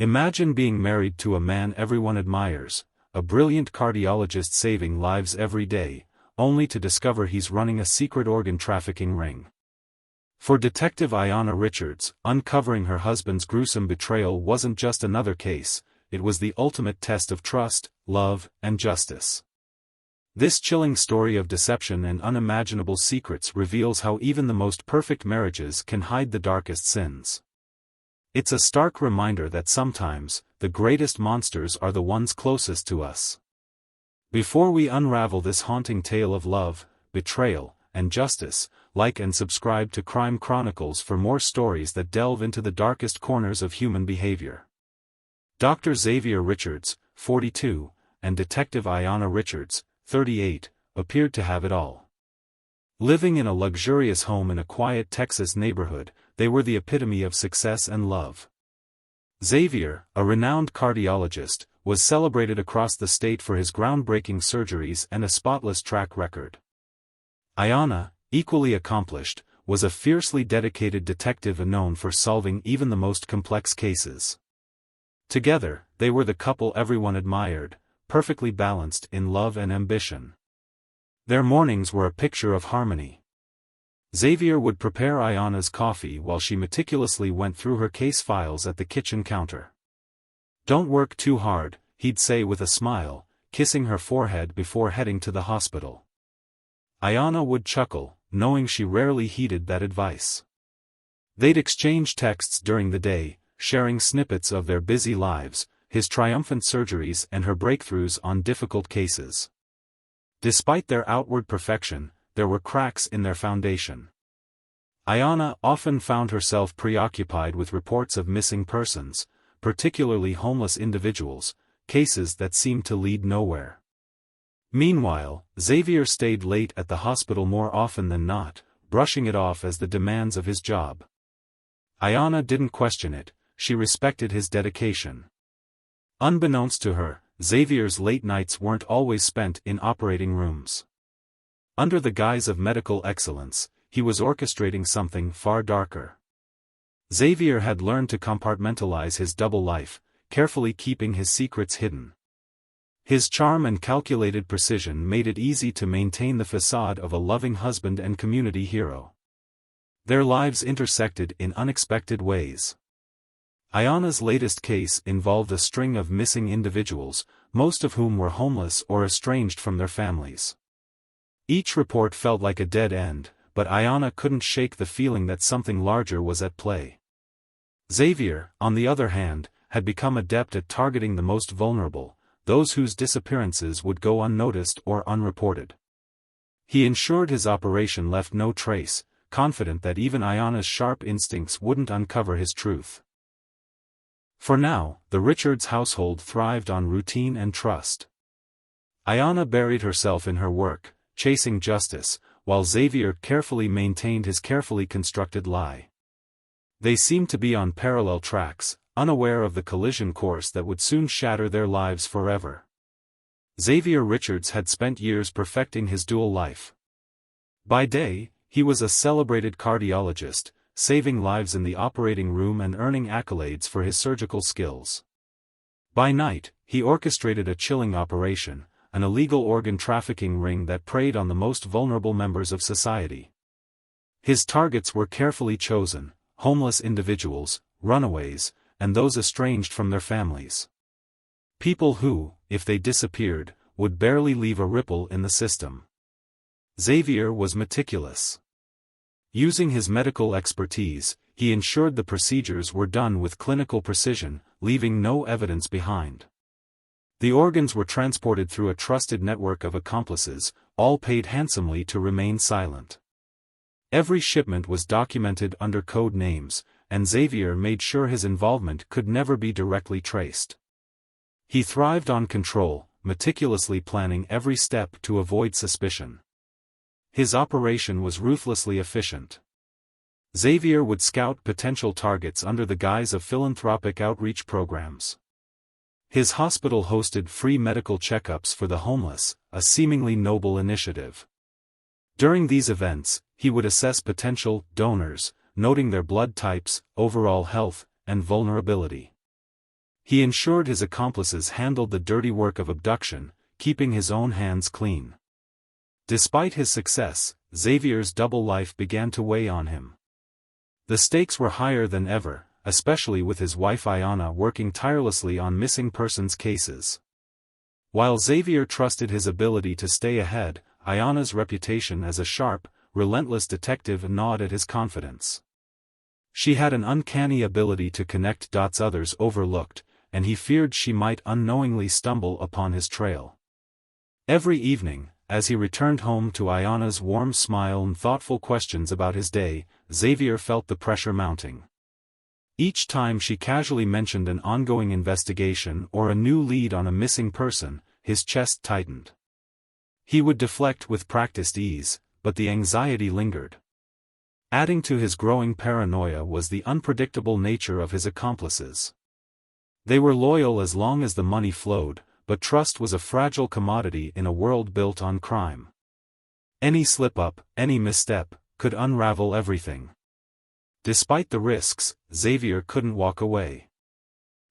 Imagine being married to a man everyone admires, a brilliant cardiologist saving lives every day, only to discover he's running a secret organ trafficking ring. For Detective Ayanna Richards, uncovering her husband's gruesome betrayal wasn't just another case, it was the ultimate test of trust, love, and justice. This chilling story of deception and unimaginable secrets reveals how even the most perfect marriages can hide the darkest sins. It's a stark reminder that sometimes, the greatest monsters are the ones closest to us. Before we unravel this haunting tale of love, betrayal, and justice, like and subscribe to Crime Chronicles for more stories that delve into the darkest corners of human behavior. Dr. Xavier Richards, 42, and Detective Ayanna Richards, 38, appeared to have it all. Living in a luxurious home in a quiet Texas neighborhood, they were the epitome of success and love. Xavier, a renowned cardiologist, was celebrated across the state for his groundbreaking surgeries and a spotless track record. Ayanna, equally accomplished, was a fiercely dedicated detective known for solving even the most complex cases. Together, they were the couple everyone admired, perfectly balanced in love and ambition. Their mornings were a picture of harmony. Xavier would prepare Ayanna's coffee while she meticulously went through her case files at the kitchen counter. "Don't work too hard," he'd say with a smile, kissing her forehead before heading to the hospital. Ayanna would chuckle, knowing she rarely heeded that advice. They'd exchange texts during the day, sharing snippets of their busy lives, his triumphant surgeries and her breakthroughs on difficult cases. Despite their outward perfection, there were cracks in their foundation. Ayanna often found herself preoccupied with reports of missing persons, particularly homeless individuals, cases that seemed to lead nowhere. Meanwhile, Xavier stayed late at the hospital more often than not, brushing it off as the demands of his job. Ayanna didn't question it, she respected his dedication. Unbeknownst to her, Xavier's late nights weren't always spent in operating rooms. Under the guise of medical excellence, he was orchestrating something far darker. Xavier had learned to compartmentalize his double life, carefully keeping his secrets hidden. His charm and calculated precision made it easy to maintain the facade of a loving husband and community hero. Their lives intersected in unexpected ways. Ayanna's latest case involved a string of missing individuals, most of whom were homeless or estranged from their families. Each report felt like a dead end, but Ayanna couldn't shake the feeling that something larger was at play. Xavier, on the other hand, had become adept at targeting the most vulnerable, those whose disappearances would go unnoticed or unreported. He ensured his operation left no trace, confident that even Ayanna's sharp instincts wouldn't uncover his truth. For now, the Richards household thrived on routine and trust. Ayanna buried herself in her work, chasing justice, while Xavier carefully maintained his carefully constructed lie. They seemed to be on parallel tracks, unaware of the collision course that would soon shatter their lives forever. Xavier Richards had spent years perfecting his dual life. By day, he was a celebrated cardiologist, saving lives in the operating room and earning accolades for his surgical skills. By night, he orchestrated a chilling operation, an illegal organ trafficking ring that preyed on the most vulnerable members of society. His targets were carefully chosen: homeless individuals, runaways, and those estranged from their families. People who, if they disappeared, would barely leave a ripple in the system. Xavier was meticulous. Using his medical expertise, he ensured the procedures were done with clinical precision, leaving no evidence behind. The organs were transported through a trusted network of accomplices, all paid handsomely to remain silent. Every shipment was documented under code names, and Xavier made sure his involvement could never be directly traced. He thrived on control, meticulously planning every step to avoid suspicion. His operation was ruthlessly efficient. Xavier would scout potential targets under the guise of philanthropic outreach programs. His hospital hosted free medical checkups for the homeless, a seemingly noble initiative. During these events, he would assess potential donors, noting their blood types, overall health, and vulnerability. He ensured his accomplices handled the dirty work of abduction, keeping his own hands clean. Despite his success, Xavier's double life began to weigh on him. The stakes were higher than ever, especially with his wife Ayanna working tirelessly on missing persons cases. While Xavier trusted his ability to stay ahead, Ayanna's reputation as a sharp, relentless detective gnawed at his confidence. She had an uncanny ability to connect dots others overlooked, and he feared she might unknowingly stumble upon his trail. Every evening, as he returned home to Ayanna's warm smile and thoughtful questions about his day, Xavier felt the pressure mounting. Each time she casually mentioned an ongoing investigation or a new lead on a missing person, his chest tightened. He would deflect with practiced ease, but the anxiety lingered. Adding to his growing paranoia was the unpredictable nature of his accomplices. They were loyal as long as the money flowed, but trust was a fragile commodity in a world built on crime. Any slip-up, any misstep, could unravel everything. Despite the risks, Xavier couldn't walk away.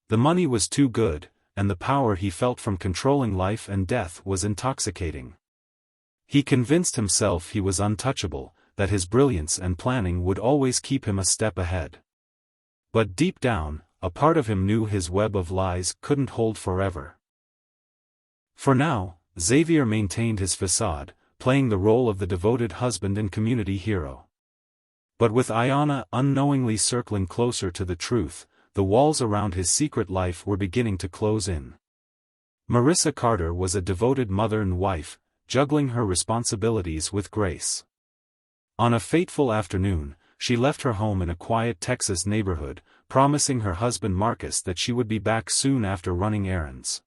The money was too good, and the power he felt from controlling life and death was intoxicating. He convinced himself he was untouchable, that his brilliance and planning would always keep him a step ahead. But deep down, a part of him knew his web of lies couldn't hold forever. For now, Xavier maintained his facade, playing the role of the devoted husband and community hero. But with Ayanna unknowingly circling closer to the truth, the walls around his secret life were beginning to close in. Marissa Carter was a devoted mother and wife, juggling her responsibilities with grace. On a fateful afternoon, she left her home in a quiet Texas neighborhood, promising her husband Marcus that she would be back soon after running errands.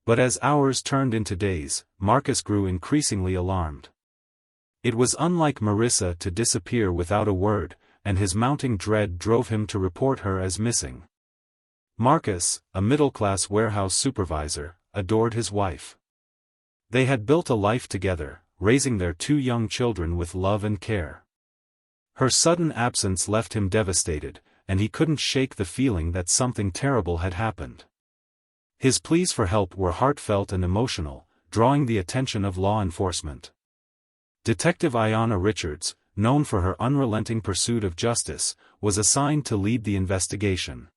But as hours turned into days, Marcus grew increasingly alarmed. It was unlike Marissa to disappear without a word, and his mounting dread drove him to report her as missing. Marcus, a middle-class warehouse supervisor, adored his wife. They had built a life together, raising their 2 young children with love and care. Her sudden absence left him devastated, and he couldn't shake the feeling that something terrible had happened. His pleas for help were heartfelt and emotional, drawing the attention of law enforcement. Detective Ayanna Richards, known for her unrelenting pursuit of justice, was assigned to lead the investigation.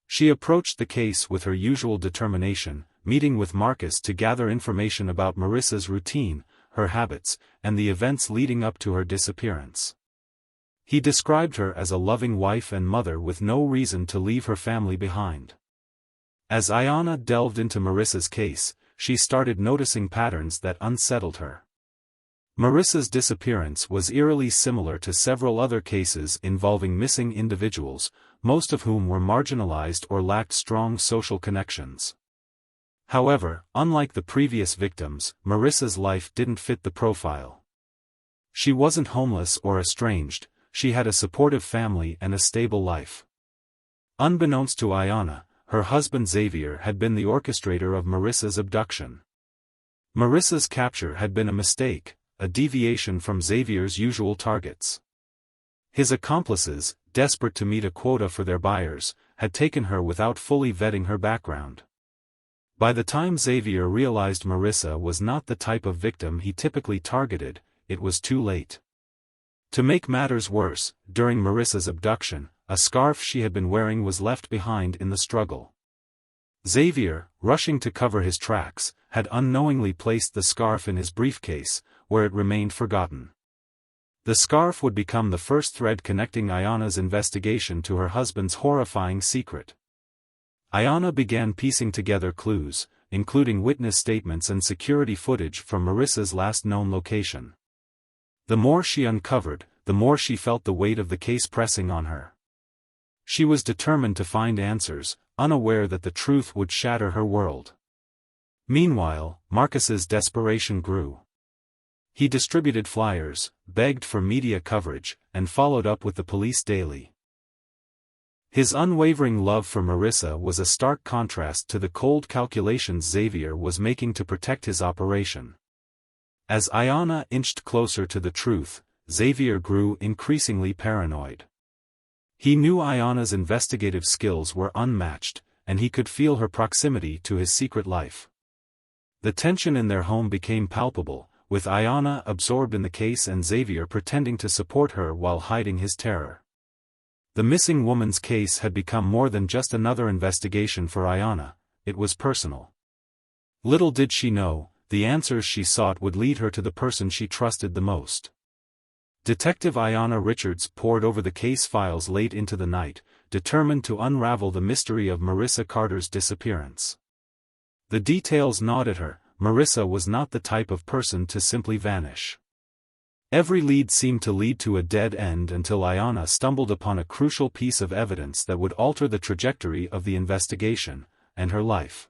She approached the case with her usual determination, meeting with Marcus to gather information about Marissa's routine, her habits, and the events leading up to her disappearance. He described her as a loving wife and mother with no reason to leave her family behind. As Ayanna delved into Marissa's case, she started noticing patterns that unsettled her. Marissa's disappearance was eerily similar to several other cases involving missing individuals, most of whom were marginalized or lacked strong social connections. However, unlike the previous victims, Marissa's life didn't fit the profile. She wasn't homeless or estranged, she had a supportive family and a stable life. Unbeknownst to Ayanna, her husband Xavier had been the orchestrator of Marissa's abduction. Marissa's capture had been a mistake, a deviation from Xavier's usual targets. His accomplices, desperate to meet a quota for their buyers, had taken her without fully vetting her background. By the time Xavier realized Marissa was not the type of victim he typically targeted, it was too late. To make matters worse, during Marissa's abduction, a scarf she had been wearing was left behind in the struggle. Xavier, rushing to cover his tracks, had unknowingly placed the scarf in his briefcase, where it remained forgotten. The scarf would become the first thread connecting Ayanna's investigation to her husband's horrifying secret. Ayanna began piecing together clues, including witness statements and security footage from Marissa's last known location. The more she uncovered, the more she felt the weight of the case pressing on her. She was determined to find answers, unaware that the truth would shatter her world. Meanwhile, Marcus's desperation grew. He distributed flyers, begged for media coverage, and followed up with the police daily. His unwavering love for Marissa was a stark contrast to the cold calculations Xavier was making to protect his operation. As Ayanna inched closer to the truth, Xavier grew increasingly paranoid. He knew Ayanna's investigative skills were unmatched, and he could feel her proximity to his secret life. The tension in their home became palpable, with Ayanna absorbed in the case and Xavier pretending to support her while hiding his terror. The missing woman's case had become more than just another investigation for Ayanna, it was personal. Little did she know, the answers she sought would lead her to the person she trusted the most. Detective Ayanna Richards pored over the case files late into the night, determined to unravel the mystery of Marissa Carter's disappearance. The details gnawed at her. Marissa was not the type of person to simply vanish. Every lead seemed to lead to a dead end until Ayanna stumbled upon a crucial piece of evidence that would alter the trajectory of the investigation, and her life.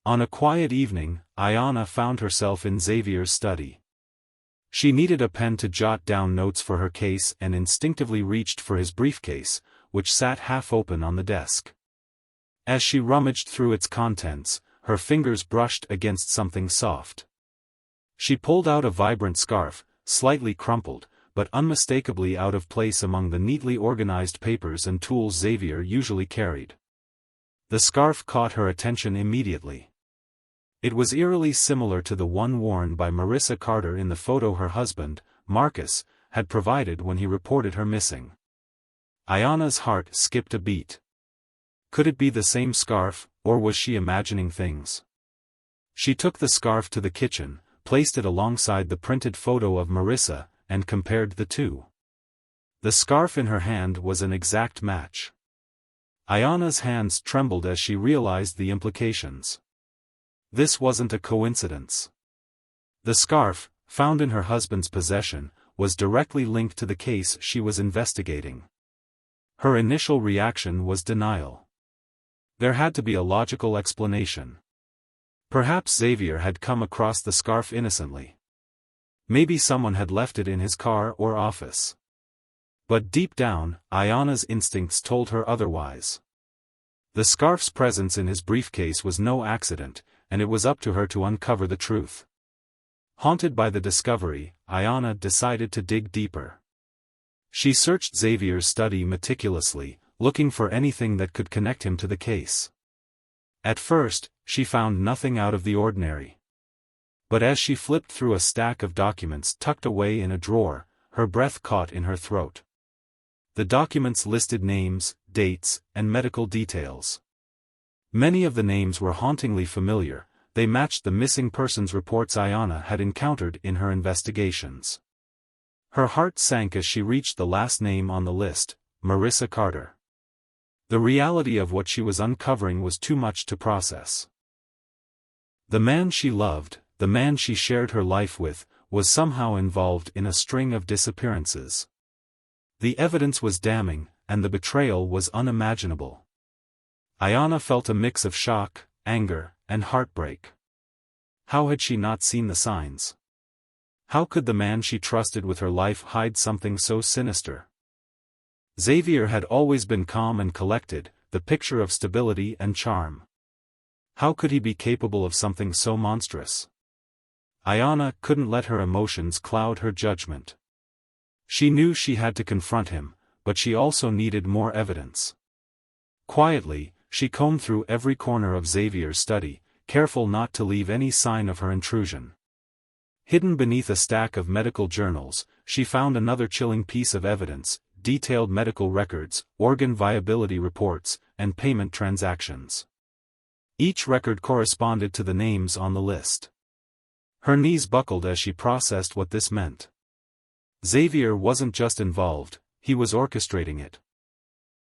On a quiet evening, Ayanna found herself in Xavier's study. She needed a pen to jot down notes for her case and instinctively reached for his briefcase, which sat half open on the desk. As she rummaged through its contents, her fingers brushed against something soft. She pulled out a vibrant scarf, slightly crumpled, but unmistakably out of place among the neatly organized papers and tools Xavier usually carried. The scarf caught her attention immediately. It was eerily similar to the one worn by Marissa Carter in the photo her husband, Marcus, had provided when he reported her missing. Ayanna's heart skipped a beat. Could it be the same scarf, or was she imagining things? She took the scarf to the kitchen, placed it alongside the printed photo of Marissa, and compared the two. The scarf in her hand was an exact match. Ayanna's hands trembled as she realized the implications. This wasn't a coincidence. The scarf, found in her husband's possession, was directly linked to the case she was investigating. Her initial reaction was denial. There had to be a logical explanation. Perhaps Xavier had come across the scarf innocently. Maybe someone had left it in his car or office. But deep down, Ayanna's instincts told her otherwise. The scarf's presence in his briefcase was no accident, and it was up to her to uncover the truth. Haunted by the discovery, Ayanna decided to dig deeper. She searched Xavier's study meticulously, looking for anything that could connect him to the case. At first, she found nothing out of the ordinary. But as she flipped through a stack of documents tucked away in a drawer, her breath caught in her throat. The documents listed names, dates, and medical details. Many of the names were hauntingly familiar, they matched the missing persons reports Ayanna had encountered in her investigations. Her heart sank as she reached the last name on the list, Marissa Carter. The reality of what she was uncovering was too much to process. The man she loved, the man she shared her life with, was somehow involved in a string of disappearances. The evidence was damning, and the betrayal was unimaginable. Ayanna felt a mix of shock, anger, and heartbreak. How had she not seen the signs? How could the man she trusted with her life hide something so sinister? Xavier had always been calm and collected, the picture of stability and charm. How could he be capable of something so monstrous? Ayanna couldn't let her emotions cloud her judgment. She knew she had to confront him, but she also needed more evidence. Quietly, she combed through every corner of Xavier's study, careful not to leave any sign of her intrusion. Hidden beneath a stack of medical journals, she found another chilling piece of evidence: detailed medical records, organ viability reports, and payment transactions. Each record corresponded to the names on the list. Her knees buckled as she processed what this meant. Xavier wasn't just involved, he was orchestrating it.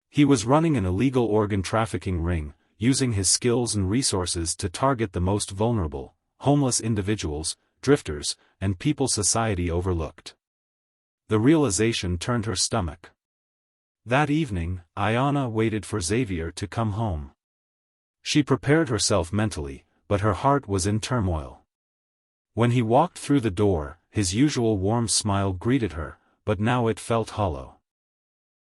He was running an illegal organ trafficking ring, using his skills and resources to target the most vulnerable, homeless individuals, drifters, and people society overlooked. The realization turned her stomach. That evening, Ayanna waited for Xavier to come home. She prepared herself mentally, but her heart was in turmoil. When he walked through the door, his usual warm smile greeted her, but now it felt hollow.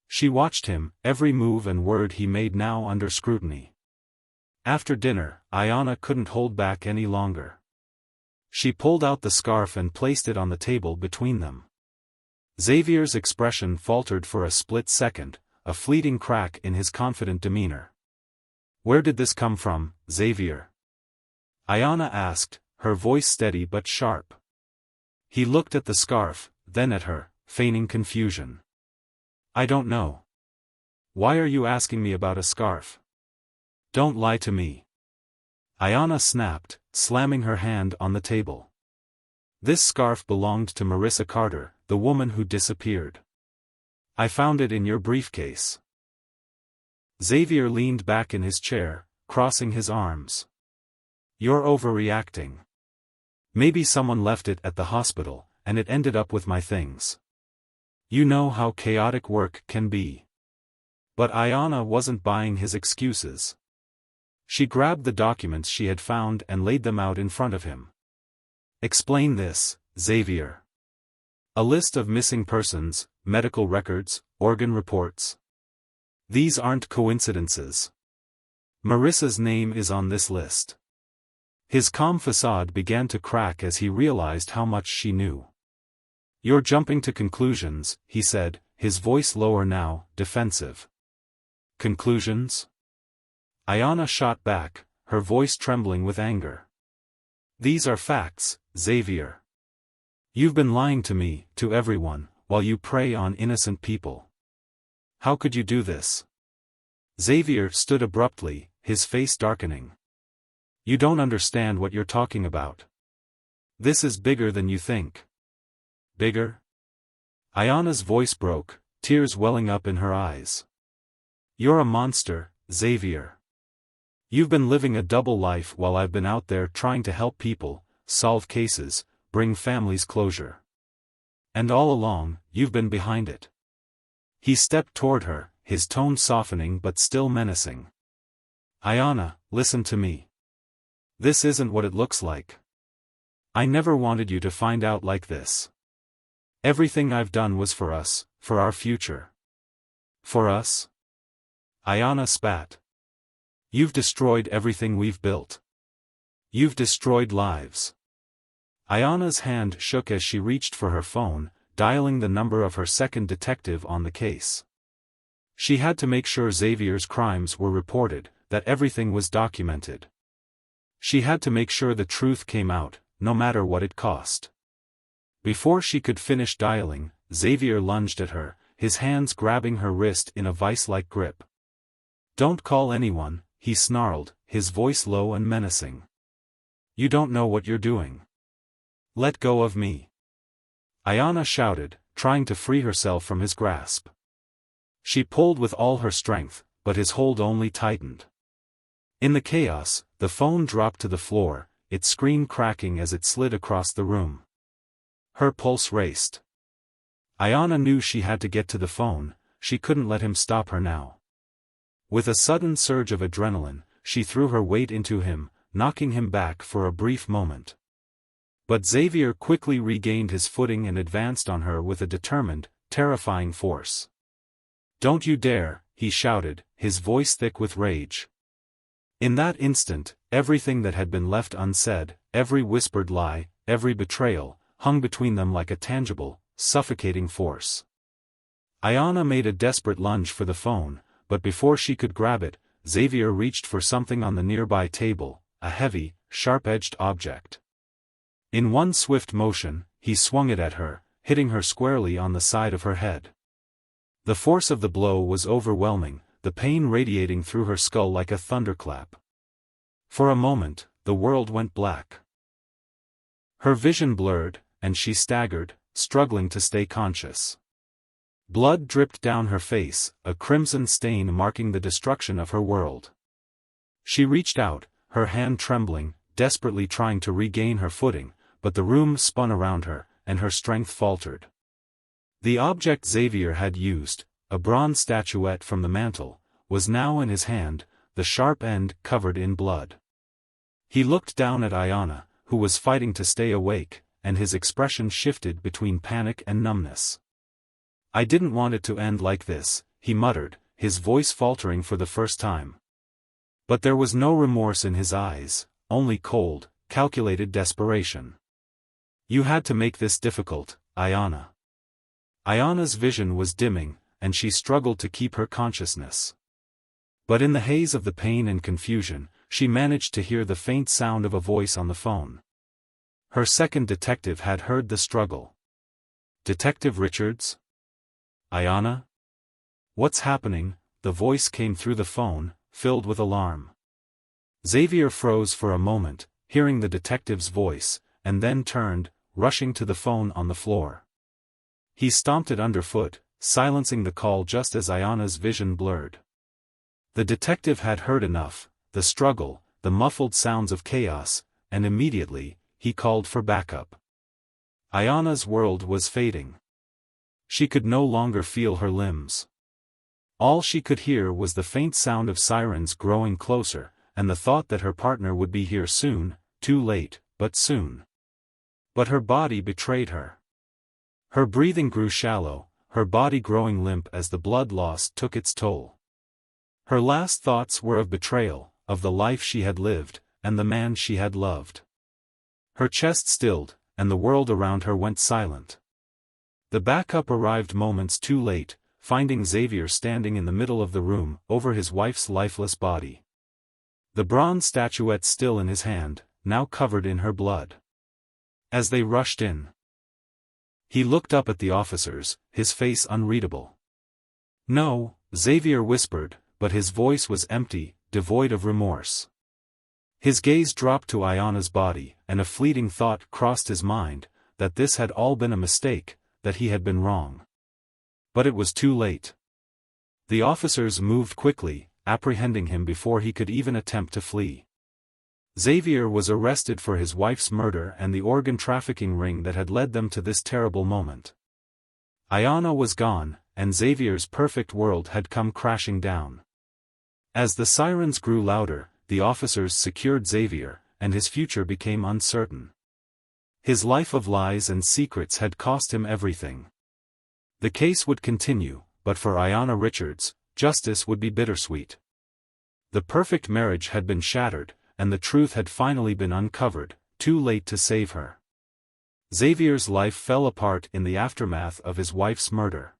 She watched him, every move and word he made now under scrutiny. After dinner, Ayanna couldn't hold back any longer. She pulled out the scarf and placed it on the table between them. Xavier's expression faltered for a split second, a fleeting crack in his confident demeanor. Where did this come from, Xavier? Ayanna asked, her voice steady but sharp. He looked at the scarf, then at her, feigning confusion. I don't know. Why are you asking me about a scarf? Don't lie to me. Ayanna snapped, slamming her hand on the table. This scarf belonged to Marissa Carter, the woman who disappeared. I found it in your briefcase. Xavier leaned back in his chair, crossing his arms. You're overreacting. Maybe someone left it at the hospital, and it ended up with my things. You know how chaotic work can be. But Ayanna wasn't buying his excuses. She grabbed the documents she had found and laid them out in front of him. Explain this, Xavier. A list of missing persons, medical records, organ reports. These aren't coincidences. Marissa's name is on this list. His calm facade began to crack as he realized how much she knew. You're jumping to conclusions, he said, his voice lower now, defensive. Conclusions? Ayanna shot back, her voice trembling with anger. These are facts, Xavier. You've been lying to me, to everyone, while you prey on innocent people. How could you do this? Xavier stood abruptly, his face darkening. You don't understand what you're talking about. This is bigger than you think. Bigger? Ayanna's voice broke, tears welling up in her eyes. You're a monster, Xavier. You've been living a double life while I've been out there trying to help people, solve cases, bring families closure. And all along, you've been behind it. He stepped toward her, his tone softening but still menacing. Ayanna, listen to me. This isn't what it looks like. I never wanted you to find out like this. Everything I've done was for us, for our future. For us? Ayanna spat. You've destroyed everything we've built. You've destroyed lives. Ayanna's hand shook as she reached for her phone, dialing the number of her second detective on the case. She had to make sure Xavier's crimes were reported, that everything was documented. She had to make sure the truth came out, no matter what it cost. Before she could finish dialing, Xavier lunged at her, his hands grabbing her wrist in a vice-like grip. Don't call anyone, he snarled, his voice low and menacing. You don't know what you're doing. Let go of me. Ayanna shouted, trying to free herself from his grasp. She pulled with all her strength, but his hold only tightened. In the chaos, the phone dropped to the floor, its screen cracking as it slid across the room. Her pulse raced. Ayanna knew she had to get to the phone, she couldn't let him stop her now. With a sudden surge of adrenaline, she threw her weight into him, knocking him back for a brief moment. But Xavier quickly regained his footing and advanced on her with a determined, terrifying force. Don't you dare, he shouted, his voice thick with rage. In that instant, everything that had been left unsaid, every whispered lie, every betrayal, hung between them like a tangible, suffocating force. Ayanna made a desperate lunge for the phone, but before she could grab it, Xavier reached for something on the nearby table, a heavy, sharp-edged object. In one swift motion, he swung it at her, hitting her squarely on the side of her head. The force of the blow was overwhelming, the pain radiating through her skull like a thunderclap. For a moment, the world went black. Her vision blurred, and she staggered, struggling to stay conscious. Blood dripped down her face, a crimson stain marking the destruction of her world. She reached out, her hand trembling, desperately trying to regain her footing, but the room spun around her, and her strength faltered. The object Xavier had used, a bronze statuette from the mantel, was now in his hand, the sharp end covered in blood. He looked down at Ayanna, who was fighting to stay awake, and his expression shifted between panic and numbness. I didn't want it to end like this, he muttered, his voice faltering for the first time. But there was no remorse in his eyes, only cold, calculated desperation. You had to make this difficult, Ayanna. Ayanna's vision was dimming, and she struggled to keep her consciousness. But in the haze of the pain and confusion, she managed to hear the faint sound of a voice on the phone. Her second detective had heard the struggle. "Detective Richards? Ayanna? What's happening?" The voice came through the phone, filled with alarm. Xavier froze for a moment, hearing the detective's voice, and then turned, rushing to the phone on the floor. He stomped it underfoot, silencing the call just as Ayanna's vision blurred. The detective had heard enough, the struggle, the muffled sounds of chaos, and immediately, he called for backup. Ayanna's world was fading. She could no longer feel her limbs. All she could hear was the faint sound of sirens growing closer, and the thought that her partner would be here soon, too late, but soon. But her body betrayed her. Her breathing grew shallow, her body growing limp as the blood loss took its toll. Her last thoughts were of betrayal, of the life she had lived, and the man she had loved. Her chest stilled, and the world around her went silent. The backup arrived moments too late, finding Xavier standing in the middle of the room, over his wife's lifeless body. The bronze statuette still in his hand, now covered in her blood. As they rushed in, he looked up at the officers, his face unreadable. "No," Xavier whispered, but his voice was empty, devoid of remorse. His gaze dropped to Ayanna's body, and a fleeting thought crossed his mind, that this had all been a mistake, that he had been wrong. But it was too late. The officers moved quickly, apprehending him before he could even attempt to flee. Xavier was arrested for his wife's murder and the organ trafficking ring that had led them to this terrible moment. Ayanna was gone, and Xavier's perfect world had come crashing down. As the sirens grew louder, the officers secured Xavier, and his future became uncertain. His life of lies and secrets had cost him everything. The case would continue, but for Ayanna Richards, justice would be bittersweet. The perfect marriage had been shattered, and the truth had finally been uncovered, too late to save her. Xavier's life fell apart in the aftermath of his wife's murder.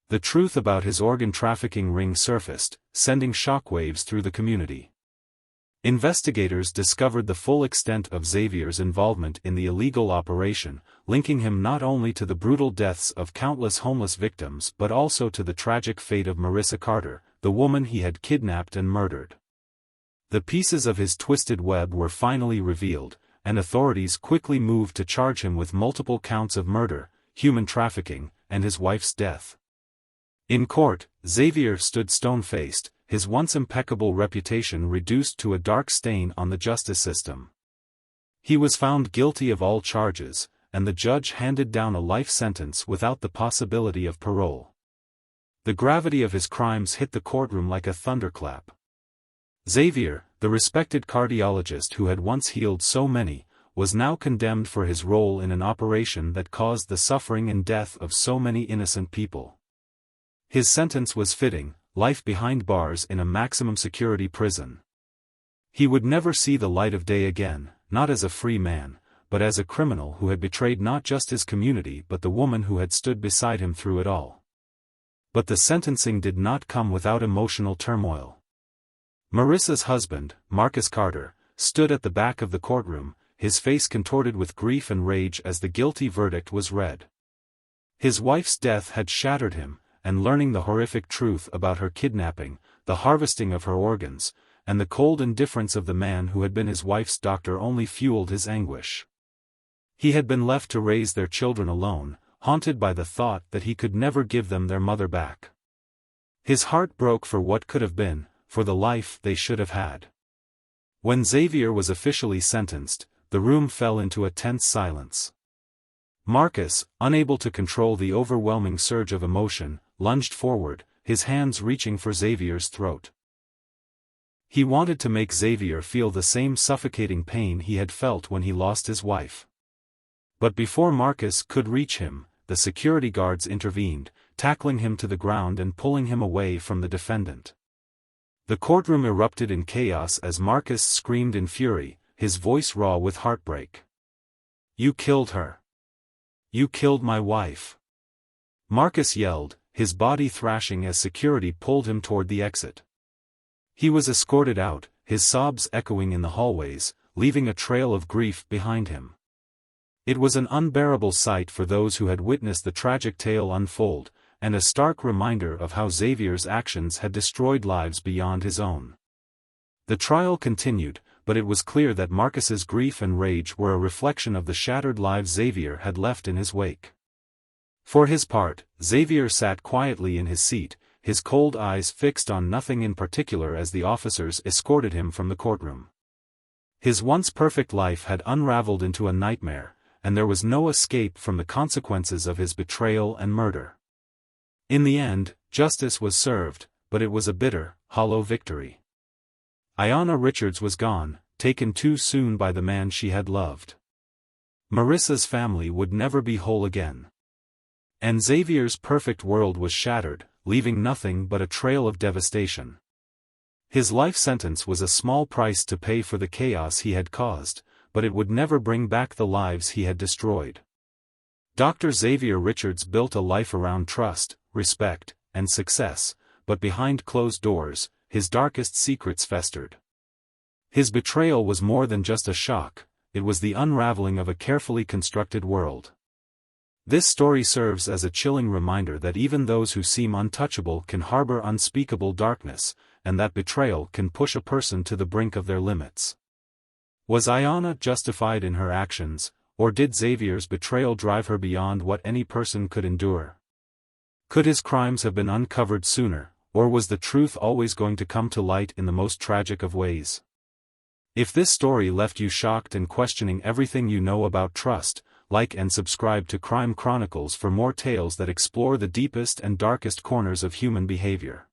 The truth about his organ trafficking ring surfaced, sending shockwaves through the community. Investigators discovered the full extent of Xavier's involvement in the illegal operation, linking him not only to the brutal deaths of countless homeless victims but also to the tragic fate of Marissa Carter, the woman he had kidnapped and murdered. The pieces of his twisted web were finally revealed, and authorities quickly moved to charge him with multiple counts of murder, human trafficking, and his wife's death. In court, Xavier stood stone-faced, his once impeccable reputation reduced to a dark stain on the justice system. He was found guilty of all charges, and the judge handed down a life sentence without the possibility of parole. The gravity of his crimes hit the courtroom like a thunderclap. Xavier, the respected cardiologist who had once healed so many, was now condemned for his role in an operation that caused the suffering and death of so many innocent people. His sentence was fitting: life behind bars in a maximum security prison. He would never see the light of day again, not as a free man, but as a criminal who had betrayed not just his community but the woman who had stood beside him through it all. But the sentencing did not come without emotional turmoil. Marissa's husband, Marcus Carter, stood at the back of the courtroom, his face contorted with grief and rage as the guilty verdict was read. His wife's death had shattered him, and learning the horrific truth about her kidnapping, the harvesting of her organs, and the cold indifference of the man who had been his wife's doctor only fueled his anguish. He had been left to raise their children alone, haunted by the thought that he could never give them their mother back. His heart broke for what could have been, for the life they should have had. When Xavier was officially sentenced, the room fell into a tense silence. Marcus, unable to control the overwhelming surge of emotion, lunged forward, his hands reaching for Xavier's throat. He wanted to make Xavier feel the same suffocating pain he had felt when he lost his wife. But before Marcus could reach him, the security guards intervened, tackling him to the ground and pulling him away from the defendant. The courtroom erupted in chaos as Marcus screamed in fury, his voice raw with heartbreak. "You killed her. You killed my wife." Marcus yelled, his body thrashing as security pulled him toward the exit. He was escorted out, his sobs echoing in the hallways, leaving a trail of grief behind him. It was an unbearable sight for those who had witnessed the tragic tale unfold, and a stark reminder of how Xavier's actions had destroyed lives beyond his own. The trial continued, but it was clear that Marcus's grief and rage were a reflection of the shattered lives Xavier had left in his wake. For his part, Xavier sat quietly in his seat, his cold eyes fixed on nothing in particular as the officers escorted him from the courtroom. His once perfect life had unraveled into a nightmare, and there was no escape from the consequences of his betrayal and murder. In the end, justice was served, but it was a bitter, hollow victory. Ayanna Richards was gone, taken too soon by the man she had loved. Marissa's family would never be whole again. And Xavier's perfect world was shattered, leaving nothing but a trail of devastation. His life sentence was a small price to pay for the chaos he had caused, but it would never bring back the lives he had destroyed. Dr. Xavier Richards built a life around trust, respect, and success, but behind closed doors, his darkest secrets festered. His betrayal was more than just a shock, it was the unraveling of a carefully constructed world. This story serves as a chilling reminder that even those who seem untouchable can harbor unspeakable darkness, and that betrayal can push a person to the brink of their limits. Was Ayanna justified in her actions, or did Xavier's betrayal drive her beyond what any person could endure? Could his crimes have been uncovered sooner, or was the truth always going to come to light in the most tragic of ways? If this story left you shocked and questioning everything you know about trust, like and subscribe to Crime Chronicles for more tales that explore the deepest and darkest corners of human behavior.